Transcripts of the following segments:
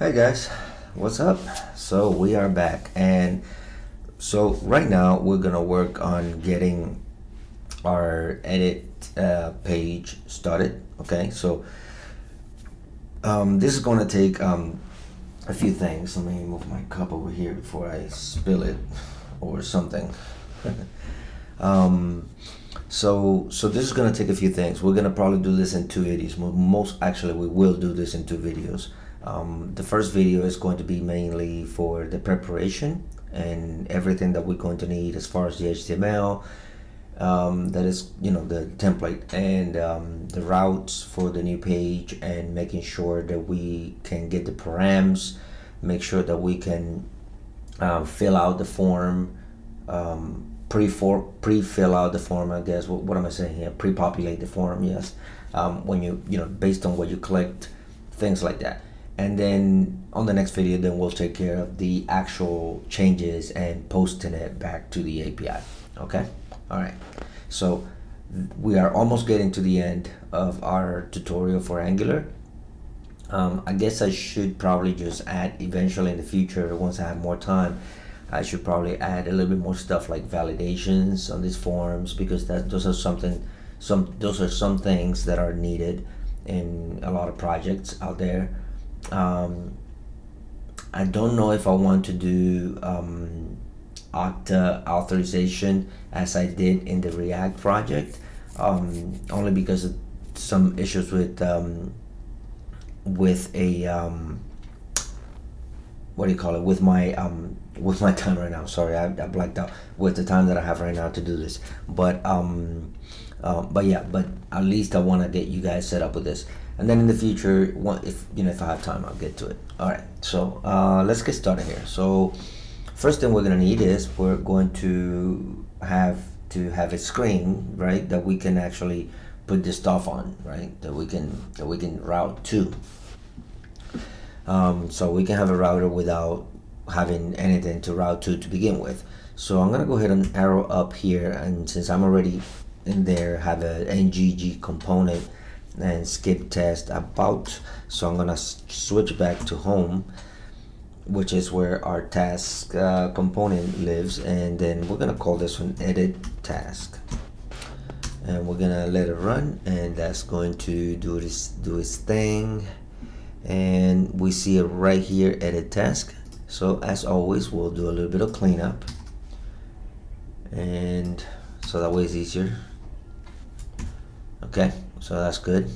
Hey guys, what's up? So we are back, and so right now we're gonna work on getting our edit page started. Okay, so this is gonna take a few things. Let me move my cup over here before I spill it or something. So this is gonna take a few things. We're gonna probably do this in two videos. Most actually, we will do this in two videos. The first video is going to be mainly for the preparation and everything that we're going to need as far as the HTML, that is, the template and the routes for the new page, and making sure that we can get the params, make sure that we can fill out the form, pre-fill out the form, I guess. What am I saying here? Pre-populate the form, yes. When based on what you clicked, things like that. And then on the next video, then we'll take care of the actual changes and posting it back to the API. Okay? All right. So we are almost getting to the end of our tutorial for Angular. I guess I should probably just add eventually in the future, once I have more time, I should probably add a little bit more stuff like validations on these forms, because those are some things that are needed in a lot of projects out there. I don't know if I want to do Okta authorization as I did in the React project, only because of some issues with what do you call it, with my time right now. Sorry, I blacked out with the time that I have right now to do this. But at least I want to get you guys set up with this, and then in the future, if I have time, I'll get to it. All right, so let's get started here. So first thing we're gonna need is we're going to have a screen, right, that we can actually put this stuff on, right, that we can route to. So we can have a router without having anything to route to begin with. So I'm gonna go ahead and arrow up here, and since I'm already in there, have a ngg component and skip test about. So I'm gonna switch back to home, which is where our task component lives, and then we're gonna call this one edit task, and we're gonna let it run, and that's going to do its thing. And we see it right here, edit task. So as always, we'll do a little bit of cleanup, and so that way it's easier. Okay, so that's good,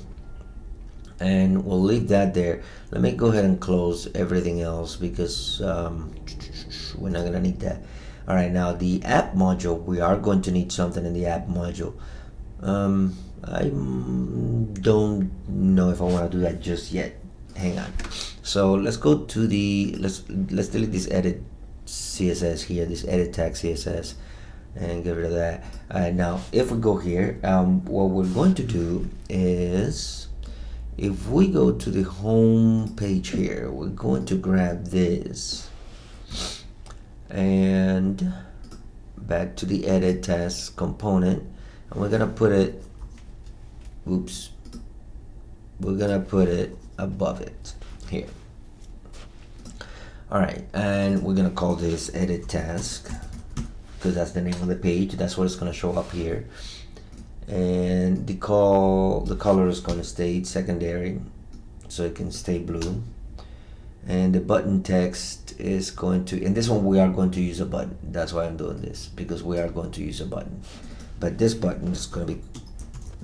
and we'll leave that there. Let me go ahead and close everything else, because we're not gonna need that. All right, now the app module, we are going to need something in the app module. I don't know if I want to do that just yet. Hang on. So let's go to the let's delete this edit CSS here, this edit tag CSS, and get rid of that. Now if we go here, what we're going to do is, if we go to the home page here, we're going to grab this and back to the edit task component, and we're gonna put it, we're gonna put it above it here. All right, and we're gonna call this edit task, because that's the name of the page. That's what it's gonna show up here. And the color is gonna stay secondary, so it can stay blue. And the button text is going to, in this one we are going to use a button. That's why I'm doing this, because we are going to use a button. But this button is going to be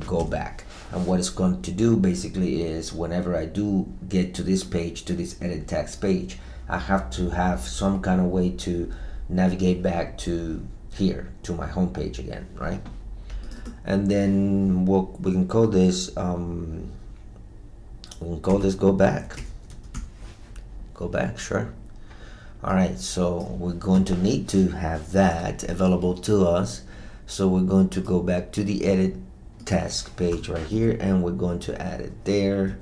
go back. And what it's going to do basically is, whenever I do get to this page, to this edit text page, I have to have some kind of way to navigate back to here, to my home page again, right? And then we can call this go back. Go back, sure. All right, so we're going to need to have that available to us. So we're going to go back to the edit task page right here, and we're going to add it there,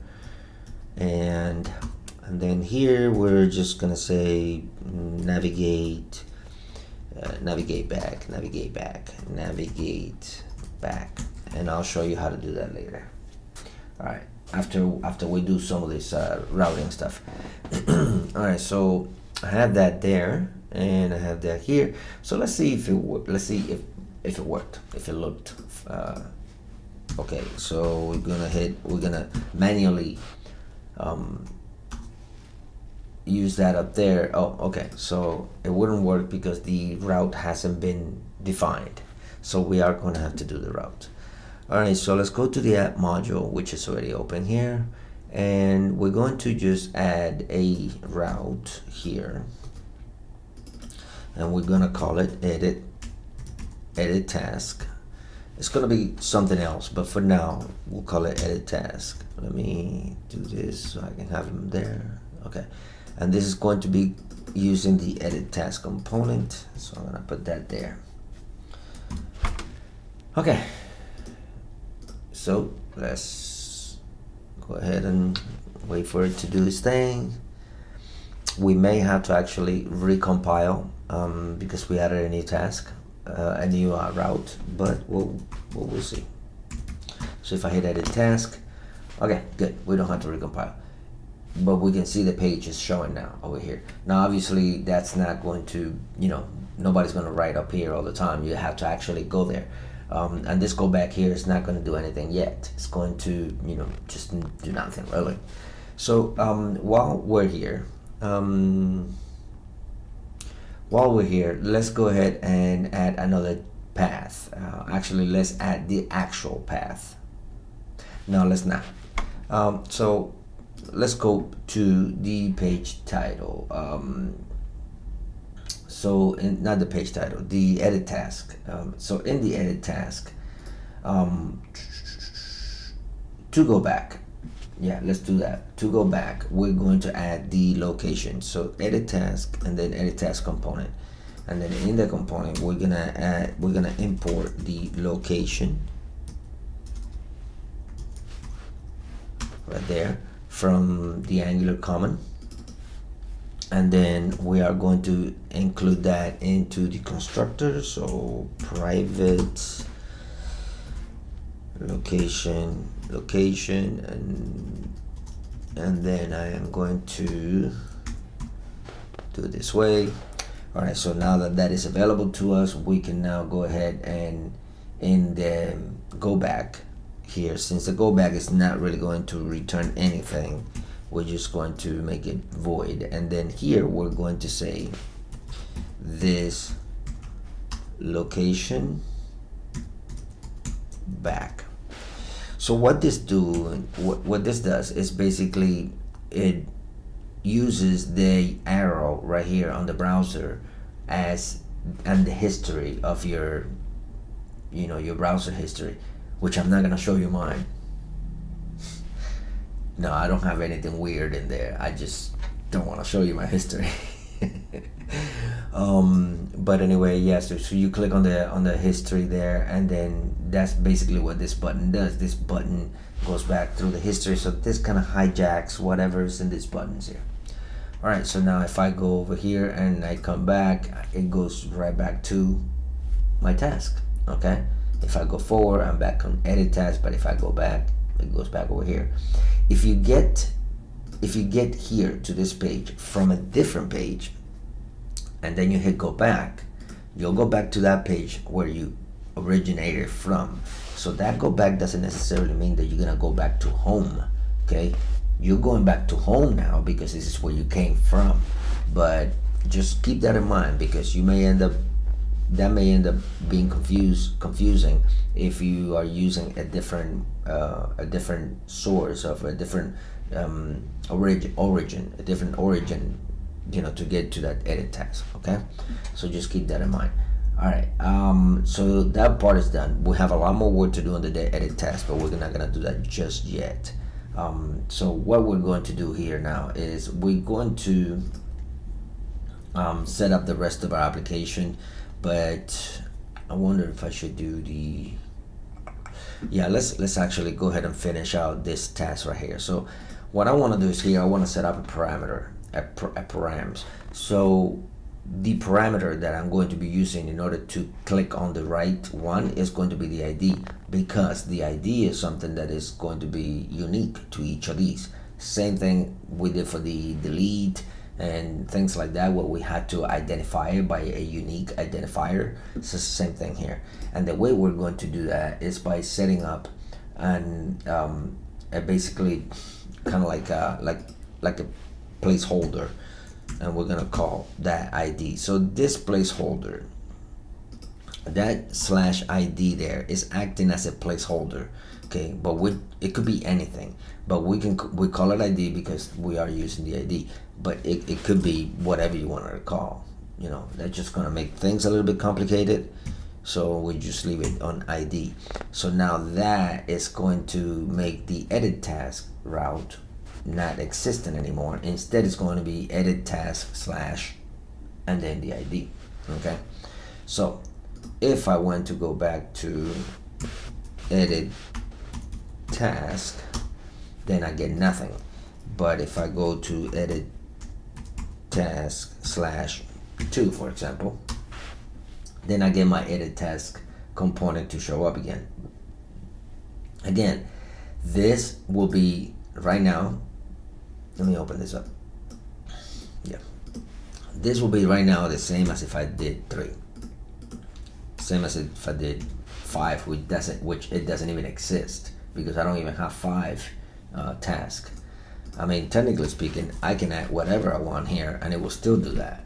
and then here we're just gonna say navigate back, and I'll show you how to do that later. All right, after we do some of this routing stuff. All right, so I have that there, and I have that here. So let's see if if it worked, if it looked okay. So we're gonna manually use that up there. Oh, okay. So it wouldn't work because the route hasn't been defined. So we are going to have to do the route. All right, so let's go to the app module, which is already open here, and we're going to just add a route here, and we're going to call it edit task. It's going to be something else, but for now we'll call it edit task. Let me do this so I can have them there. Okay, and this is going to be using the edit task component, so I'm going to put that there. Okay, so let's go ahead and wait for it to do its thing. We may have to actually recompile because we added a new task, a new route, but we'll see. So if I hit edit task, okay, good, we don't have to recompile, but we can see the page is showing now over here. Now obviously that's not going to, nobody's going to write up here all the time. You have to actually go there. And this go back here is not going to do anything yet. It's going to, just do nothing really. So while we're here, let's go ahead and add another path. Actually, let's add the actual path. No, let's not. So let's go to the page title. So not the page title, the edit task. So in the edit task, to go back, yeah, let's do that. To go back, we're going to add the location. So edit task and then edit task component, and then in the component we're gonna import the location right there from the Angular common. And then we are going to include that into the constructor. So private location, and then I am going to do it this way. All right, so now that is available to us, we can now go ahead and in the go back here, since the go back is not really going to return anything, we're just going to make it void, and then here we're going to say this location back. So what this does is basically it uses the arrow right here on the browser and the history of your your browser history, which I'm not gonna show you mine. No, I don't have anything weird in there. I just don't want to show you my history. But anyway, yeah. So you click on the history there, and then that's basically what this button does. This button goes back through the history. So this kind of hijacks whatever's in these buttons here. All right. So now if I go over here and I come back, it goes right back to my task. Okay. If I go forward, I'm back on edit task. But if I go back, it goes back over here. If you get here to this page from a different page, and then you hit go back, you'll go back to that page where you originated from. So that go back doesn't necessarily mean that you're gonna go back to home. Okay, you're going back to home now because this is where you came from. But just keep that in mind, because you may end up being confusing if you are using a different source of a different origin, to get to that edit task. Okay, so just keep that in mind. All right, so that part is done. We have a lot more work to do on the edit task, but we're not gonna do that just yet. So what we're going to do here now is we're going to set up the rest of our application. But I wonder if I should do let's actually go ahead and finish out this task right here. So what I want to do is here I want to set up a parameter, a params. So the parameter that I'm going to be using in order to click on the right one is going to be the ID, because the ID is something that is going to be unique to each of these. Same thing we did for the delete and things like that, where we had to identify it by a unique identifier. It's the same thing here. And the way we're going to do that is by setting up basically kind of like a placeholder, and we're gonna call that ID. So this placeholder, that /ID there, is acting as a placeholder, okay? But it could be anything, but we call it ID because we are using the ID, but it could be whatever you want to call. You know, that's just gonna make things a little bit complicated, so we just leave it on ID. So now that is going to make the edit task route not existent anymore. Instead, it's going to be edit task / and then the ID. Okay, so if I want to go back to edit task, then I get nothing. But if I go to edit task /2, for example, then I get my edit task component to show up again. Again, this will be right now. Let me open this up. Yeah, this will be right now the same as if I did 3. Same as if I did 5, which it doesn't even exist, because I don't even have 5 tasks. I mean, technically speaking, I can add whatever I want here, and it will still do that,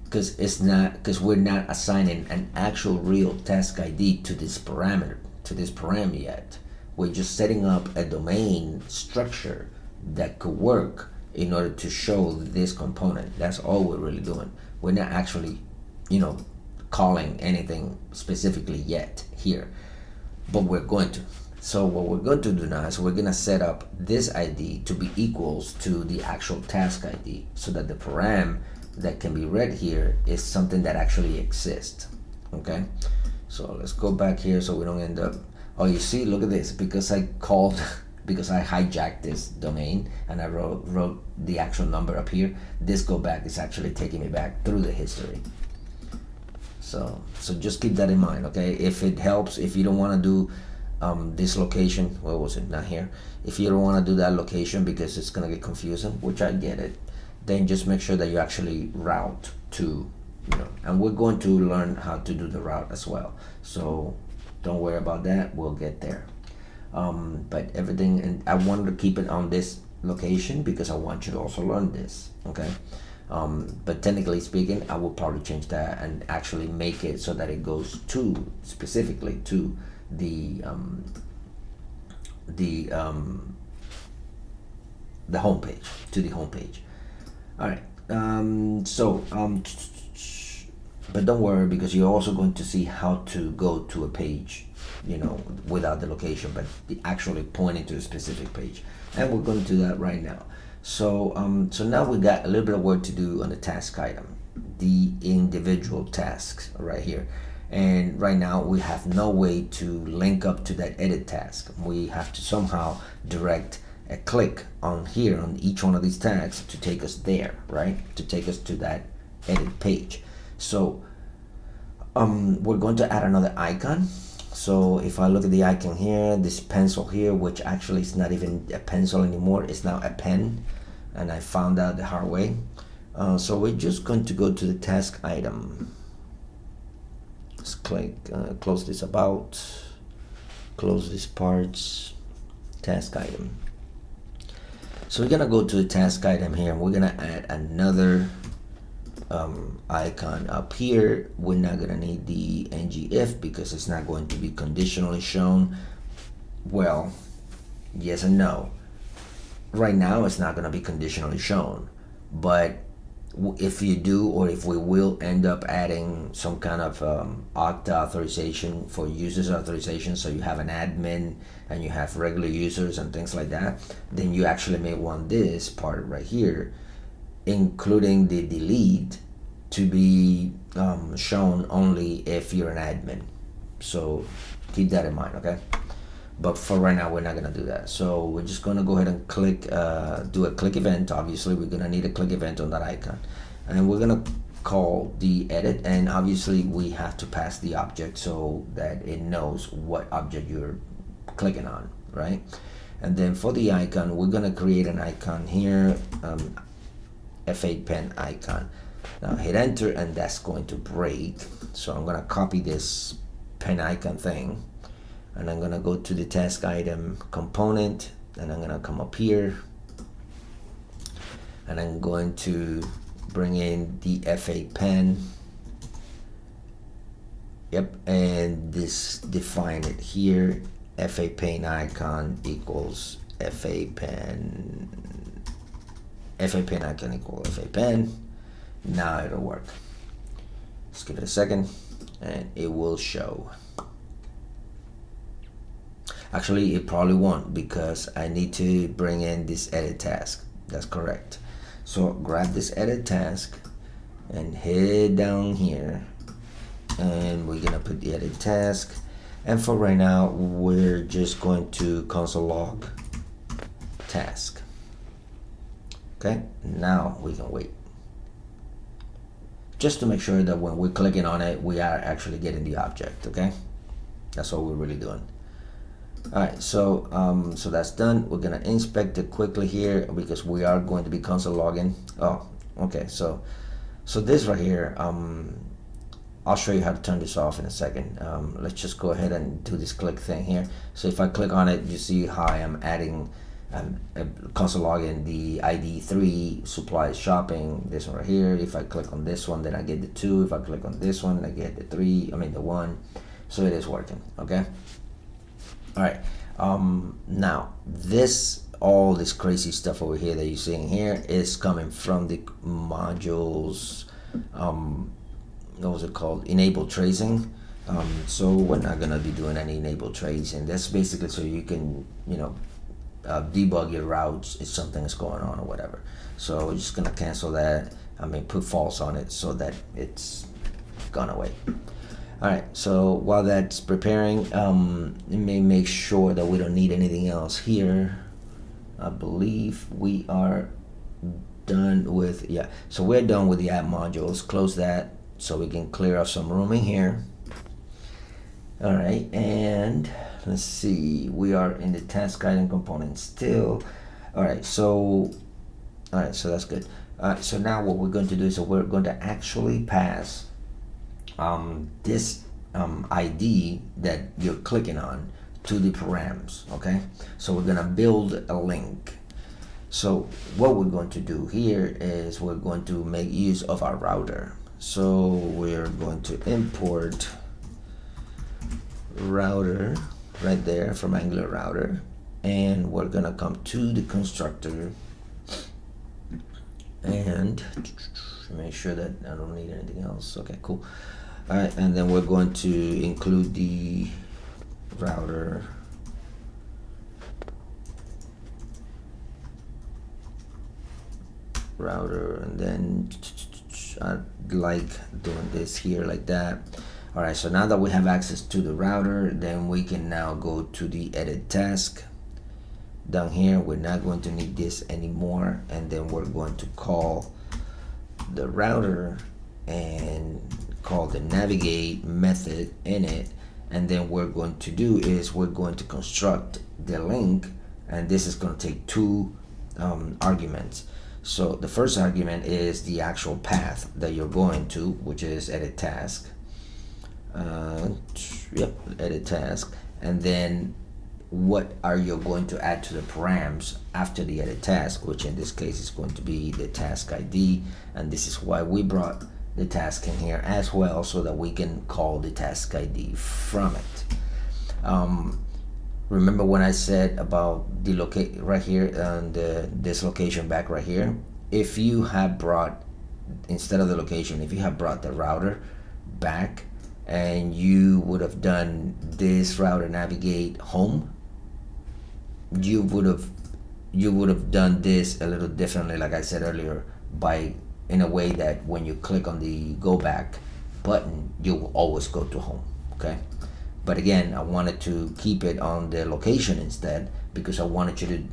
because we're not assigning an actual real task ID to this parameter, to this param yet. We're just setting up a domain structure that could work in order to show this component. That's all we're really doing. We're not actually, calling anything specifically yet here, but we're going to. So what we're going to do now is we're going to set up this ID to be equals to the actual task ID, so that the param that can be read here is something that actually exists. Okay, so let's go back here so we don't end up, oh, you see, look at this, because I hijacked this domain and I wrote the actual number up here, this go back is actually taking me back through the history. So just keep that in mind, okay? If it helps, if you don't want to do this location, where was it, not here, if you don't want to do that location because it's going to get confusing, which I get it, then just make sure that you actually route to, and we're going to learn how to do the route as well, so don't worry about that, we'll get there. But everything, and I wanted to keep it on this location because I want you to also learn this, okay? But technically speaking, I will probably change that and actually make it so that it goes specifically to the homepage, to the homepage. All right. But don't worry, because you're also going to see how to go to a page, without the location, but actually pointing to a specific page. And we're going to do that right now. So now we got a little bit of work to do on the task item, the individual tasks right here. And right now we have no way to link up to that edit task. We have to somehow direct a click on here on each one of these tags to take us there, right? To take us to that edit page. So we're going to add another icon. So if I look at the icon here, this pencil here, which actually is not even a pencil anymore, it's now a pen, and I found out the hard way. So we're just going to go to the task item. Let's click, close this about, close these parts, task item. So we're gonna go to the task item here, and we're gonna add another icon up here. We're not gonna need the ngIf because it's not going to be conditionally shown. Well, yes and no. Right now it's not gonna be conditionally shown, but if you do, or if we will end up adding some kind of Okta authorization for users authorization, so you have an admin and you have regular users and things like that, then you actually may want this part right here, including the delete, to be shown only if you're an admin. So keep that in mind, okay? But for right now, we're not gonna do that. So we're just gonna go ahead and click, do a click event. Obviously, we're gonna need a click event on that icon. And we're gonna call the edit, and obviously we have to pass the object so that it knows what object you're clicking on, right? And then for the icon, we're gonna create an icon here, F8 pen icon. Now hit enter, and that's going to break. So I'm gonna copy this pen icon thing, and I'm gonna go to the task item component, and I'm gonna come up here, and I'm going to bring in the F8 pen. Yep, and this define it here. F8 pen icon equals F8 pen. F8 pen icon equals F8 pen. Now it'll work. Let's give it a second, and it will show. Actually, it probably won't because I need to bring in this edit task. That's correct. So grab this edit task and head down here, and we're gonna put the edit task. And for right now, we're just going to console log task. Okay, now we can wait. Just to make sure that when we're clicking on it, we are actually getting the object, okay? That's all we're really doing. All right, so so that's done. We're gonna inspect it quickly here because we are going to be console logging. Oh, okay, so this right here, I'll show you how to turn this off in a second. Let's just go ahead and do this click thing here. So if I click on it, you see how I am adding console login, the ID 3 supplies shopping, this one right here. If I click on this one, then I get the 2. If I click on this one, I get the 3, I mean the 1. So it is working, okay? All right, now all this crazy stuff over here that you're seeing here is coming from the modules, what was it called? Enable tracing. So we're not gonna be doing any enable tracing. That's basically so you can, debug your routes if something is going on or whatever. So we're just gonna cancel that. I mean, put false on it so that it's gone away. All right, so while that's preparing, let me make sure that we don't need anything else here. I believe we are done with, yeah, so we're done with the app modules. Close that so we can clear up some room in here. All right, and let's see, we are in the task item component still. All right, so that's good. All right, so now what we're going to do is we're going to actually pass this ID that you're clicking on to the params, okay? So we're gonna build a link. So what we're going to do here is we're going to make use of our router. So we're going to import router right there from Angular router, and we're gonna come to the constructor and make sure that I don't need anything else. Okay, cool. All right, and then we're going to include the router and then I like doing this here like that. All right, so now that we have access to the router, then we can now go to the edit task. Down here, we're not going to need this anymore, and then we're going to call the router and call the navigate method in it, and then we're going to do is we're going to construct the link, and this is going to take 2 arguments. So the first argument is the actual path that you're going to, which is edit task. Edit task, and then what are you going to add to the params after the edit task, which in this case is going to be the task ID, and this is why we brought the task in here as well, so that we can call the task ID from it. Remember when I said about the locate right here and this location back right here? If you have brought, instead of the location, if you have brought the router back and you would have done this router navigate home, you would have done this a little differently, like I said earlier, by in a way that when you click on the go back button, you will always go to home, okay? But again, I wanted to keep it on the location instead, because I wanted you to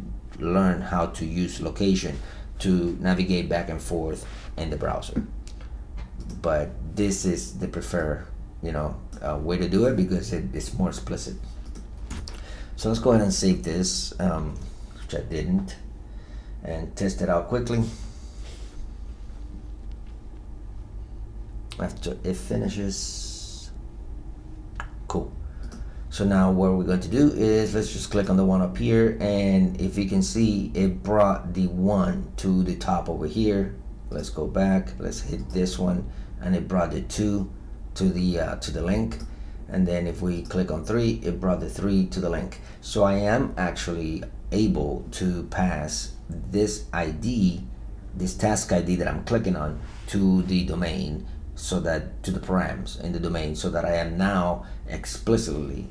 learn how to use location to navigate back and forth in the browser. but this is the preferred, way to do it because it's more explicit. So let's go ahead and save this, which I didn't, and test it out quickly. After it finishes, cool. So now what we're going to do is let's just click on the one up here, and if you can see, it brought the one to the top over here. Let's go back, let's hit this one, and it brought the 2 to the link. And then if we click on 3, it brought the 3 to the link. So I am actually able to pass this ID, this task ID that I'm clicking on, to the domain, so that to the params in the domain, so that I am now explicitly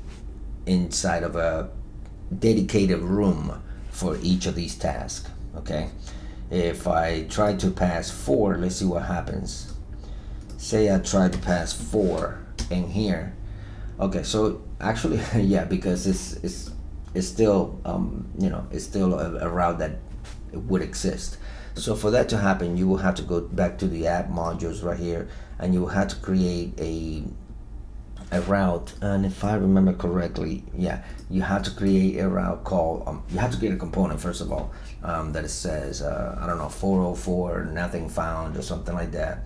inside of a dedicated room for each of these tasks. Okay, if I try to pass 4, let's see what happens. Say I try to pass 4 in here. Okay, so actually, yeah, because it's still it's still a route that would exist. So for that to happen, you will have to go back to the app modules right here, and you will have to create a route. And if I remember correctly, yeah, you have to create a route called you have to create a component first of all, that it says I don't know, 404 nothing found or something like that,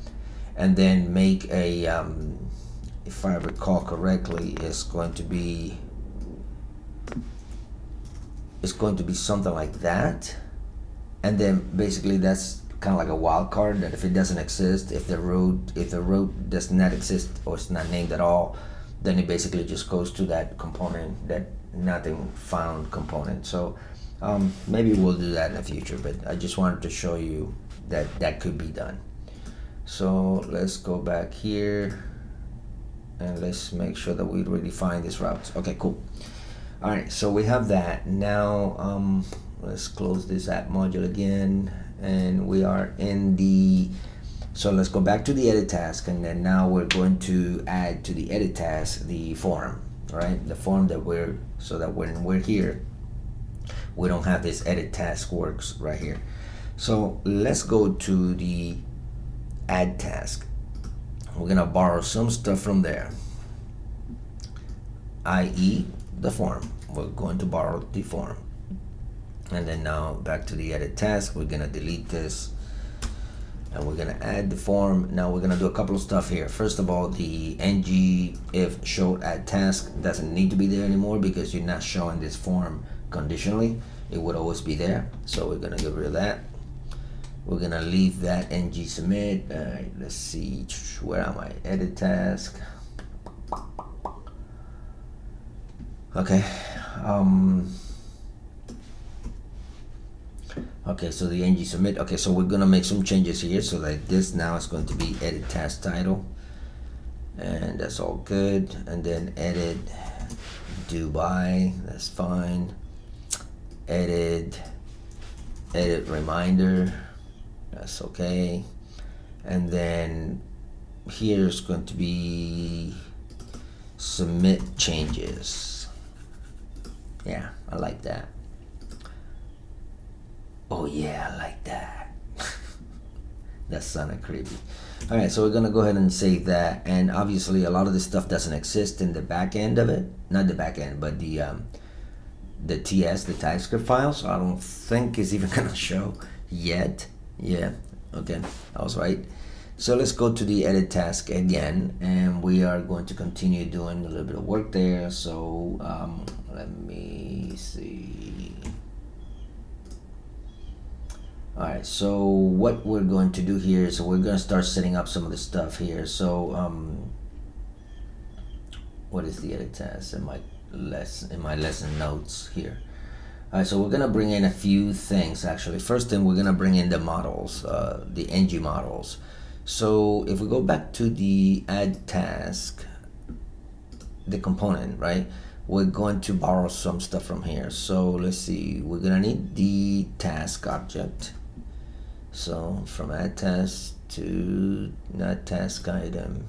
and then make a if I recall correctly, it's going to be something like that. And then basically that's kind of like a wild card, that if it doesn't exist, if the road does not exist or it's not named at all, then it basically just goes to that component, that nothing found component. So maybe we'll do that in the future, but I just wanted to show you that that could be done. So let's go back here and let's make sure that we really find these routes. Okay, cool. All right, so we have that. Now let's close this app module again, and we are in the, so let's go back to the edit task, and then now we're going to add to the edit task the form, right? The form that so that when we're here, we don't have this edit task works right here. So let's go to the add task. We're gonna borrow some stuff from there, i.e. the form. We're going to borrow the form. And then now back to the edit task, we're gonna delete this and we're gonna add the form. Now we're gonna do a couple of stuff here. First of all, the ng if show add task doesn't need to be there anymore because you're not showing this form conditionally. It would always be there. So we're gonna get rid of that. We're gonna leave that ng submit. All right, let's see, where am I? Edit task. Okay. Okay, so the ng submit. Okay, so we're gonna make some changes here. So like this now is going to be edit task title, and that's all good. And then edit due by, that's fine. Edit reminder, that's okay. And then here's going to be submit changes. Yeah, I like that. Oh yeah, I like that. That sounded creepy. All right, so we're gonna go ahead and save that. And obviously a lot of this stuff doesn't exist in the back end of it. Not the back end, but the TS, the TypeScript file. So I don't think it's even gonna show yet. Yeah, okay, I was right. So let's go to the edit task again, and we are going to continue doing a little bit of work there. So let me see. All right, so what we're going to do here is we're going to start setting up some of the stuff here. So what is the edit task in my lesson notes here? All right, so we're going to bring in a few things actually. First thing, we're going to bring in the models, the ng models. So if we go back to the add task, the component, right? We're going to borrow some stuff from here. So let's see, we're gonna need the task object. So from add task to not task item,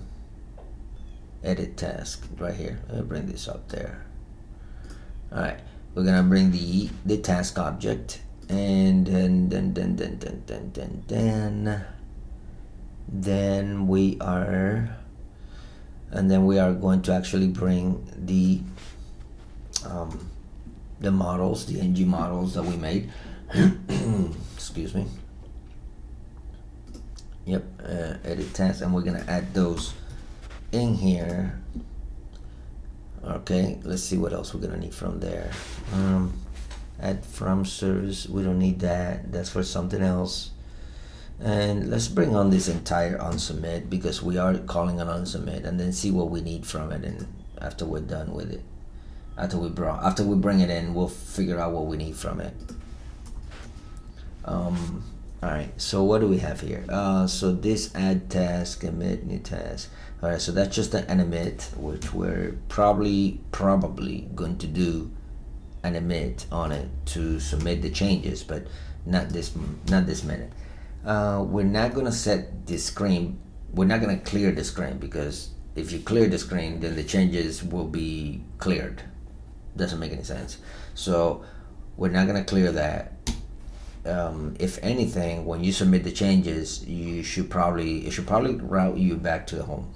edit task right here. I'll bring this up there. All right, we're gonna bring the task object, and then then we are going to actually bring the models, the ng models that we made. Excuse me. Yep, edit task, and we're gonna add those in here. Okay, let's see what else we're gonna need from there. Add from service, we don't need that, that's for something else. And let's bring on this entire unsubmit, because we are calling an unsubmit, and then see what we need from it. And after we're done with it, after we bring it in, we'll figure out what we need from it. Alright, so what do we have here? So this add task, emit new task. Alright, so that's just an emit, which we're probably going to do an emit on it to submit the changes, but not this minute. We're not gonna set the screen, we're not gonna clear the screen, because if you clear the screen, then the changes will be cleared. Doesn't make any sense. So we're not gonna clear that. If anything, when you submit the changes, it should probably route you back to the home.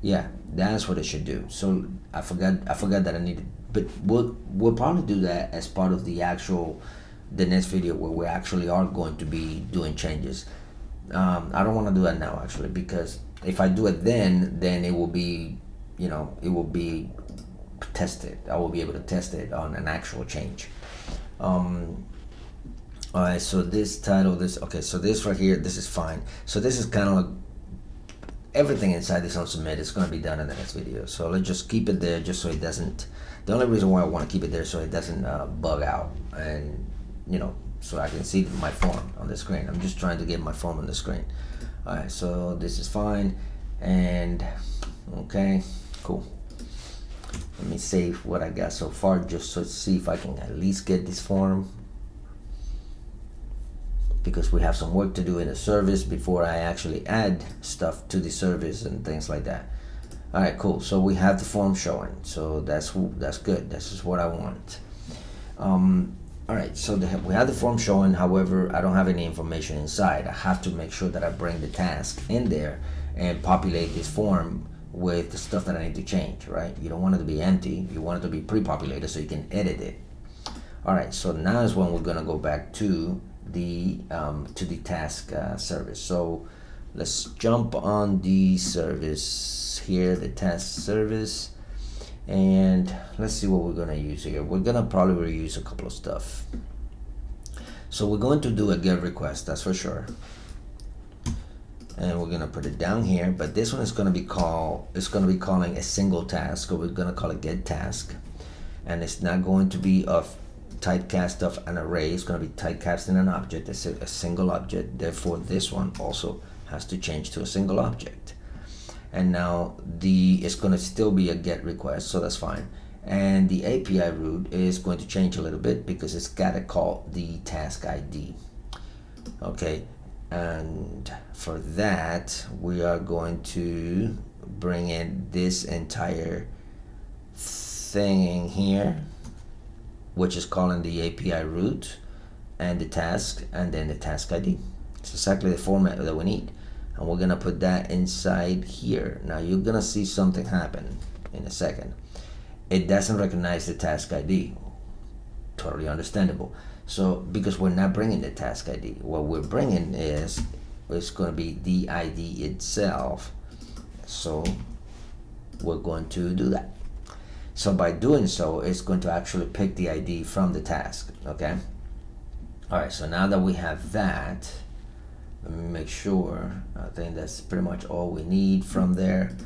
Yeah, that's what it should do. So I forgot that I needed, but we'll probably do that as part of the next video, where we actually are going to be doing changes. I don't want to do that now, actually, because if I do it then it will be, it will be tested. I will be able to test it on an actual change. Alright, so this title, so this right here, this is fine. So this is kind of like everything inside this unsubmit is going to be done in the next video. So let's just keep it there, just so it doesn't, the only reason why I want to keep it there, so it doesn't bug out, and so I can see my form on the screen. I'm just trying to get my form on the screen. Alright, so this is fine, and okay, cool. Let me save what I got so far, just to see if I can at least get this form, because we have some work to do in the service before I actually add stuff to the service and things like that. Alright, cool. So we have the form showing, so that's good. This is what I want. Alright, so we have the form showing. However, I don't have any information inside. I have to make sure that I bring the task in there and populate this form with the stuff that I need to change, right? You don't want it to be empty. You want it to be pre-populated so you can edit it. Alright, so now is when we're gonna go back to the task service. So let's jump on the service here, the task service, and let's see what we're gonna use here. We're gonna probably reuse a couple of stuff. So we're going to do a get request, that's for sure, and we're gonna put it down here. But this one is gonna be calling a single task, so we're gonna call it get task, and it's not going to be of typecast of an array. It's going to be typecasting an object. It's a single object. Therefore, this one also has to change to a single object. And now it's going to still be a get request, so that's fine. And the API route is going to change a little bit, because it's got to call the task ID. Okay, and for that we are going to bring in this entire thing here, which is calling the API route and the task, and then the task ID. It's exactly the format that we need, and we're gonna put that inside here. Now you're gonna see something happen in a second. It doesn't recognize the task ID. Totally understandable. So because we're not bringing the task ID, what we're bringing is it's going to be the ID itself. So we're going to do that. So by doing so, it's going to actually pick the ID from the task. Okay. All right. So now that we have that, let me make sure. I think that's pretty much all we need from there.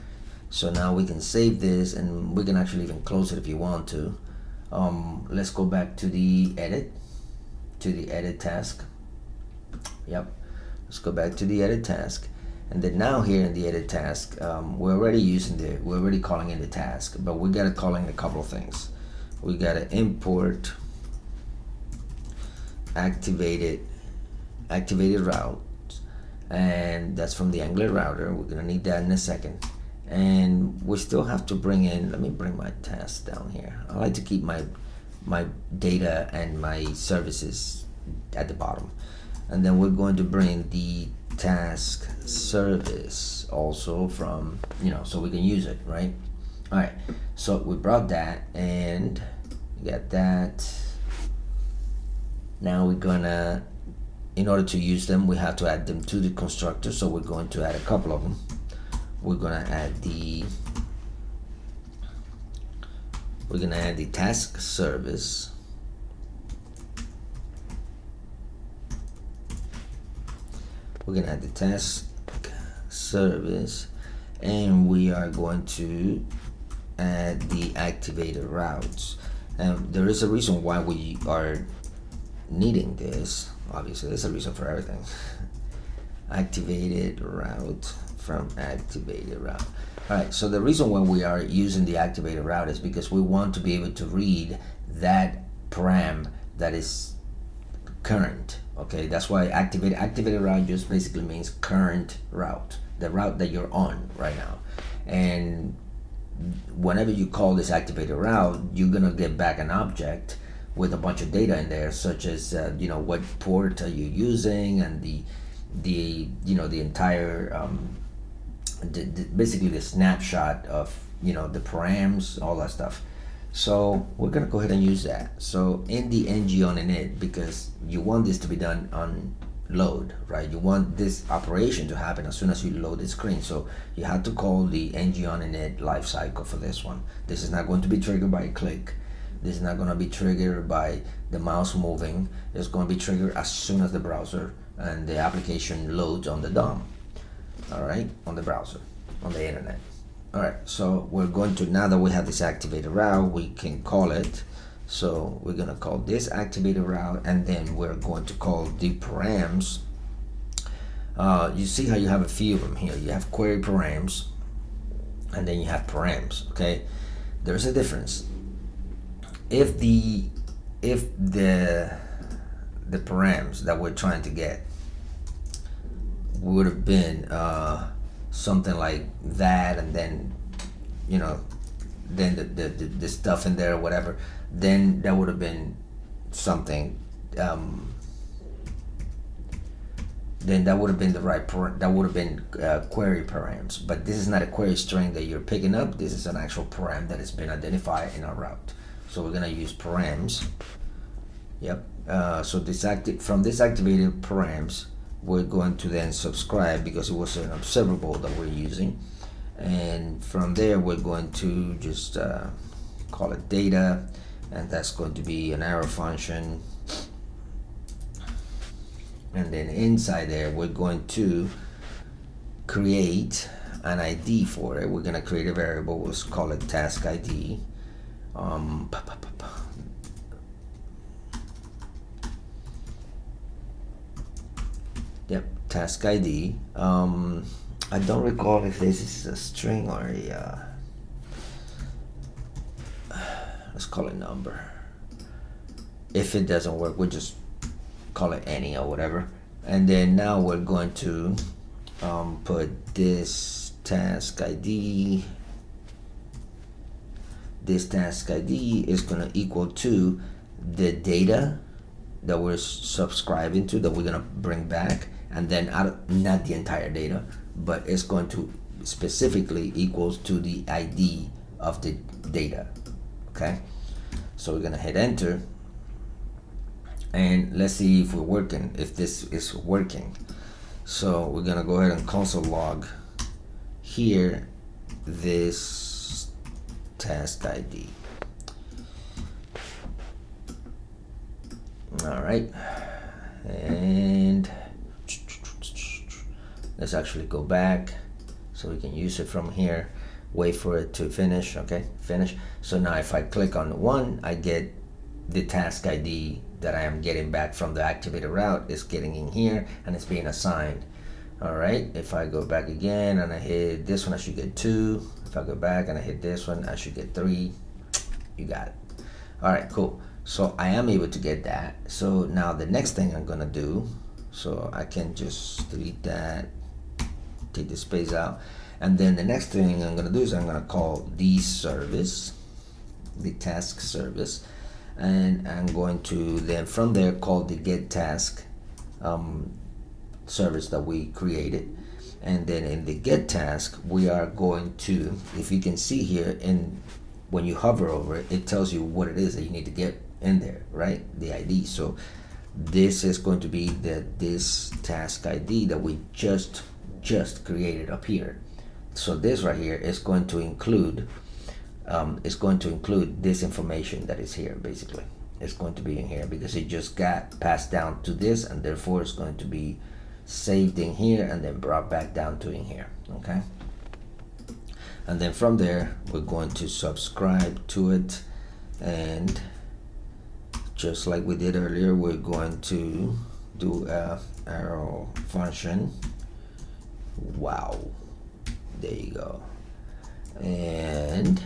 So now we can save this, and we can actually even close it if you want to. Let's go back to the edit task. Yep. Let's go back to the edit task. And then now here in the edit task, we're already calling in the task, but we gotta call in a couple of things. We gotta import activated route, and that's from the Angular router. We're gonna need that in a second. And we still have to bring in, let me bring my tasks down here. I like to keep my data and my services at the bottom. And then we're going to bring the task service also from, so we can use it, right? All right, so we brought that and we got that. Now we're gonna, in order to use them, we have to add them to the constructor. So we're going to add a couple of them. We're gonna add the task service. We're gonna add the task service, and we are going to add the activated routes. And there is a reason why we are needing this. Obviously, there's a reason for everything. Activated route from activated route. All right, so the reason why we are using the activated route is because we want to be able to read that param that is current. Okay, that's why activated route just basically means current route, the route that you're on right now. And whenever you call this activated route, you're gonna get back an object with a bunch of data in there, such as what port are you using, and the entire basically the snapshot of the params, all that stuff. So we're gonna go ahead and use that. So in the ng on init, because you want this to be done on load, right? You want this operation to happen as soon as you load the screen. So you have to call the ng on init lifecycle for this one. This is not going to be triggered by a click. This is not going to be triggered by the mouse moving. It's going to be triggered as soon as the browser and the application loads on the DOM. All right, on the browser, on the internet. All right, so we're going to, now that we have this activated route, we can call it. So we're going to call this activated route, and then we're going to call the params. You see how you have a few of them here. You have query params, and then you have params. Okay, there's a difference. If the params that we're trying to get would have been something like that, and then then the stuff in there or whatever, then that would have been something, then that would have been the right that would have been query params. But this is not a query string that you're picking up. This is an actual param that has been identified in our route. So we're gonna use params. Yep. So from this activated params, we're going to then subscribe, because it was an observable that we're using, and from there we're going to just call it data, and that's going to be an arrow function, and then inside there we're going to create an ID for it. We're going to create a variable. We'll call it task ID. Yep, task ID. I don't recall if this is a string or a let's call it number. If it doesn't work, we'll just call it any or whatever. And then now we're going to put this task ID. This task ID is going to equal to the data that we're subscribing to, that we're going to bring back, and then not the entire data, but it's going to specifically equals to the ID of the data. Okay, so we're going to hit enter, and let's see if we're working, if this is working. So we're going to go ahead and console log here this task ID. All right, and let's actually go back so we can use it from here. Wait for it to finish. Okay, finish. So now if I click on one, I get the task ID that I am getting back from the activated route is getting in here, and it's being assigned. All right, if I go back again and I hit this one, I should get 2. If I go back and I hit this one, I should get 3. You got it. All right, cool. So I am able to get that. So now the next thing I'm gonna do, so I can just delete that, take the space out, and then the next thing I'm gonna do is I'm gonna call the service, the task service, and I'm going to then from there call the get task service that we created. And then in the get task, we are going to, if you can see here, and when you hover over it, it tells you what it is that you need to get in there, right? The ID. So this is going to be this task ID that we just created up here. So this right here is going to include this information that is here. Basically, it's going to be in here because it just got passed down to this, and therefore it's going to be saved in here and then brought back down to in here. Okay, and then from there we're going to subscribe to it, and just like we did earlier, we're going to do a arrow function. Wow, there you go. And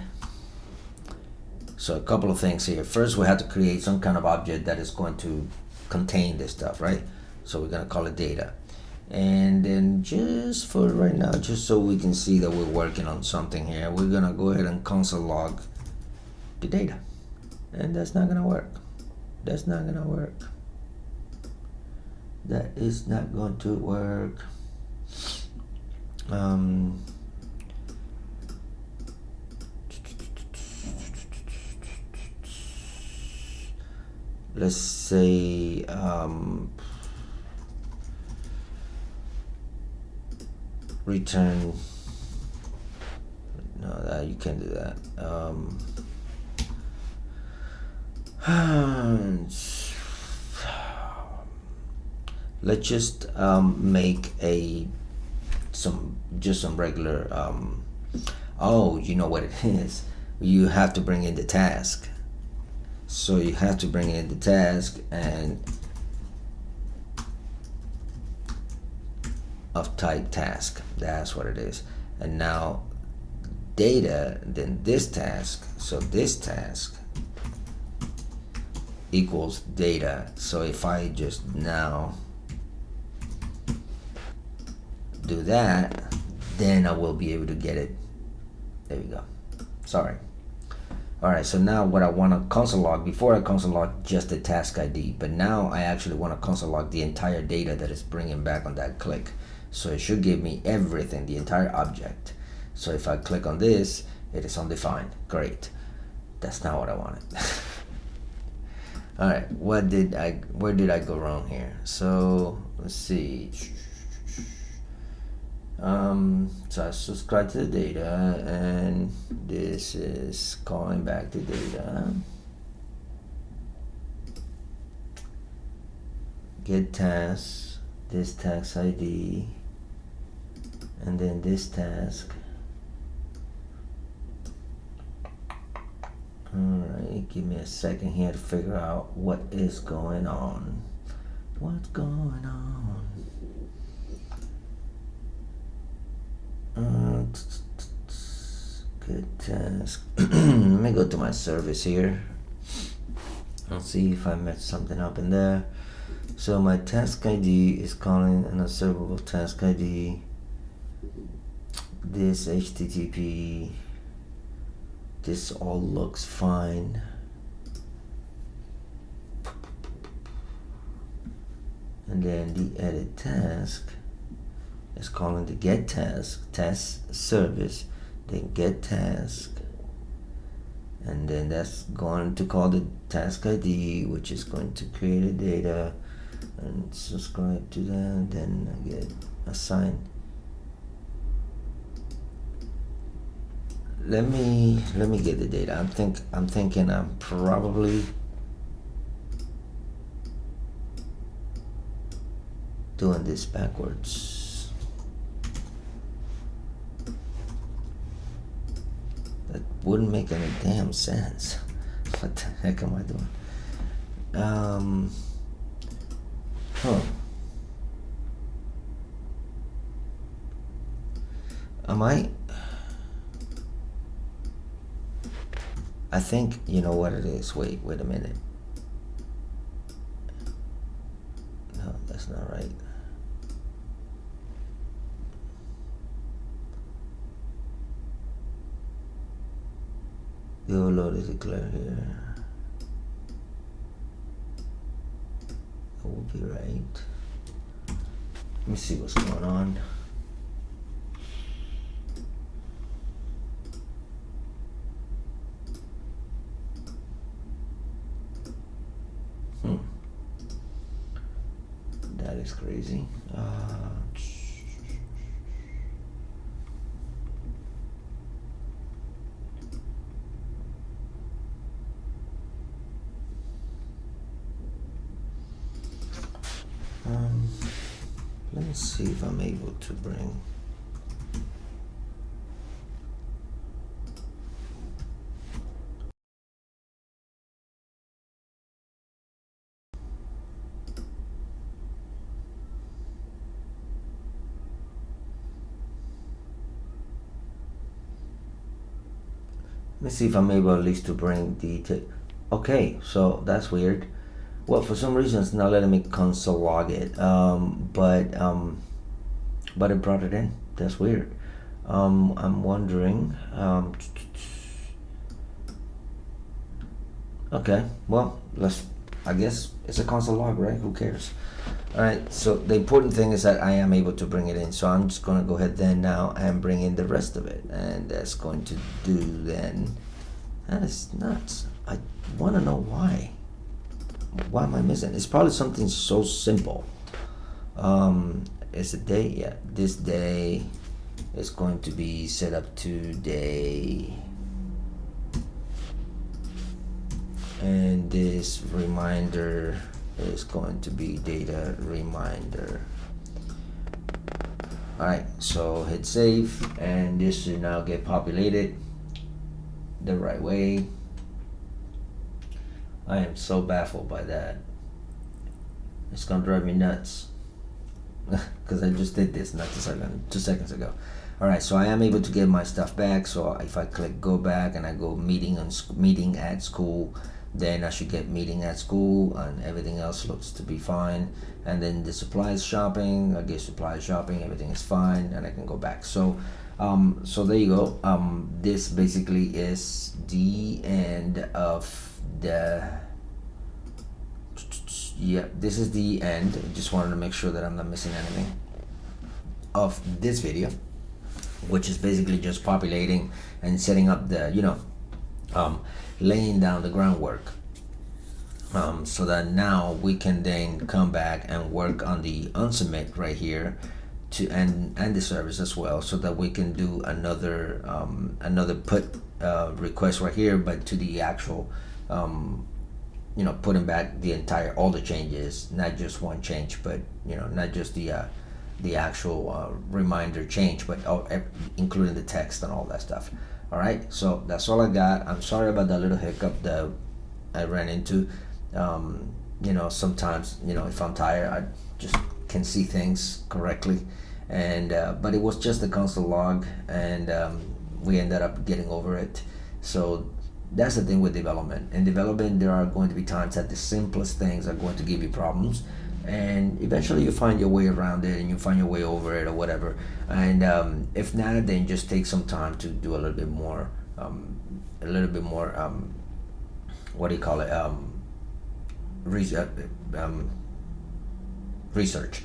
so a couple of things here. First, we have to create some kind of object that is going to contain this stuff, right? So we're gonna call it data. And then just for right now, just so we can see that we're working on something here, we're gonna go ahead and console log the data. And that's not gonna work. That's not gonna work. That is not going to work. Let's say return. No, that you can't do that. Let's just make some regular. Oh, you know what it is. You have to bring in the task. So you have to bring in the task and of type task. That's what it is. And now data, then this task. So this task equals data. So if I just now do that, then I will be able to get it. There we go. Sorry. Alright, so now what I want to console log, before I console log just the task ID, but now I actually want to console log the entire data that is bringing back on that click. So it should give me everything, the entire object. So if I click on this, it is undefined. Great. That's not what I wanted. Alright, where did I go wrong here? So let's see. So I subscribe to the data, and this is calling back the data. Get task, this task ID, and then this task. Alright, give me a second here to figure out what is going on. What's going on? Good task. Let me go to my service here. I'll see if I messed something up in there. So my task ID is calling an observable task ID. This HTTP. This all looks fine. And then the edit task is calling the get task service, then get task, and then that's going to call the task ID, which is going to create a data and subscribe to that. Then I get assigned. Let me get the data. I'm thinking I'm probably doing this backwards. That wouldn't make any damn sense. What the heck am I doing? I think you know what it is. Wait a minute. No, that's not right. The overload is declared here. That will be right. Let me see what's going on. That is crazy. Let me see if I'm able to bring. Let me see if I'm able at least to bring the. Okay, so that's weird. Well, for some reason it's not letting me console log it. But it brought it in. That's weird. I'm wondering. Okay, well, I guess it's a console log, right? Who cares? All right. So the important thing is that I am able to bring it in. So I'm just gonna go ahead then now and bring in the rest of it, and that's going to do then. That is nuts. I want to know why. Why am I missing? It's probably something so simple. It's a day. Yeah, this day is going to be set up today, and this reminder is going to be data reminder. All right, so hit save, and this should now get populated the right way. I am so baffled by that. It's gonna drive me nuts because I just did this not 2 seconds ago. All right, so I am able to get my stuff back. So if I click go back and I go meeting at school, then I should get meeting at school, and everything else looks to be fine. And then the supplies shopping, I get supplies shopping, everything is fine, and I can go back. So so there you go. This basically is the end of the. Yeah, this is the end. I just wanted to make sure that I'm not missing anything of this video, which is basically just populating and setting up the, laying down the groundwork, so that now we can then come back and work on the unsubmit right here to and the service as well, so that we can do another put request right here, but to the actual putting back all the changes, not just one change, but not just the actual reminder change, but including the text and all that stuff. All right, so that's all I got. I'm sorry about that little hiccup that I ran into. Sometimes if I'm tired, I just can see things correctly, and but it was just a console log, and we ended up getting over it. So that's the thing with development. In development, there are going to be times that the simplest things are going to give you problems, and eventually you find your way around it and you find your way over it or whatever. And if not, then just take some time to do a little bit more what do you call it, research.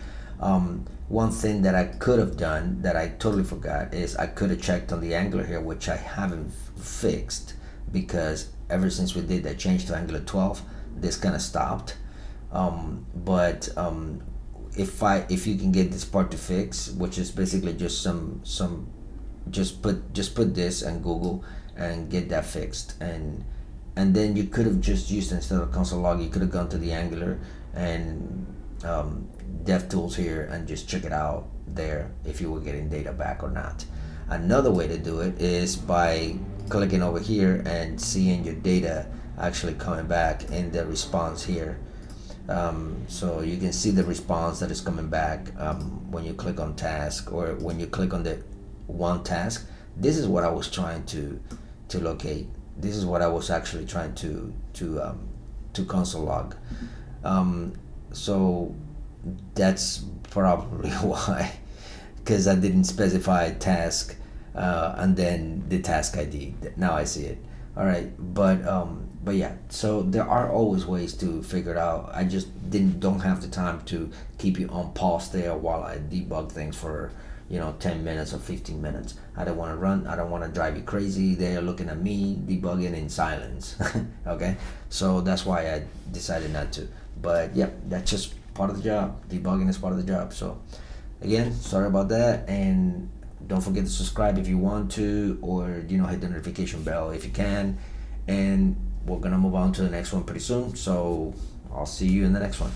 One thing that I could have done that I totally forgot is I could have checked on the Angular here, which I haven't fixed, because ever since we did that change to Angular 12, this kind of stopped. But if you can get this part to fix, which is basically just just put this and Google and get that fixed, and then you could have just used, instead of console log, you could have gone to the Angular and DevTools here and just check it out there if you were getting data back or not. Another way to do it is by clicking over here and seeing your data actually coming back in the response here. So you can see the response that is coming back when you click on task, or when you click on the one task. This is what I was trying to locate. This is what I was actually trying to console log. So that's probably why, because I didn't specify task and then the task ID. Now I see it. All right, but yeah. So there are always ways to figure it out. I just don't have the time to keep you on pause there while I debug things for 10 minutes or 15 minutes. I don't want to run. I don't want to drive you crazy. They're looking at me debugging in silence. Okay, so that's why I decided not to. But yep, that's just part of the job. Debugging is part of the job. So again, sorry about that, and don't forget to subscribe if you want to, or hit the notification bell if you can. And we're gonna move on to the next one pretty soon. So I'll see you in the next one.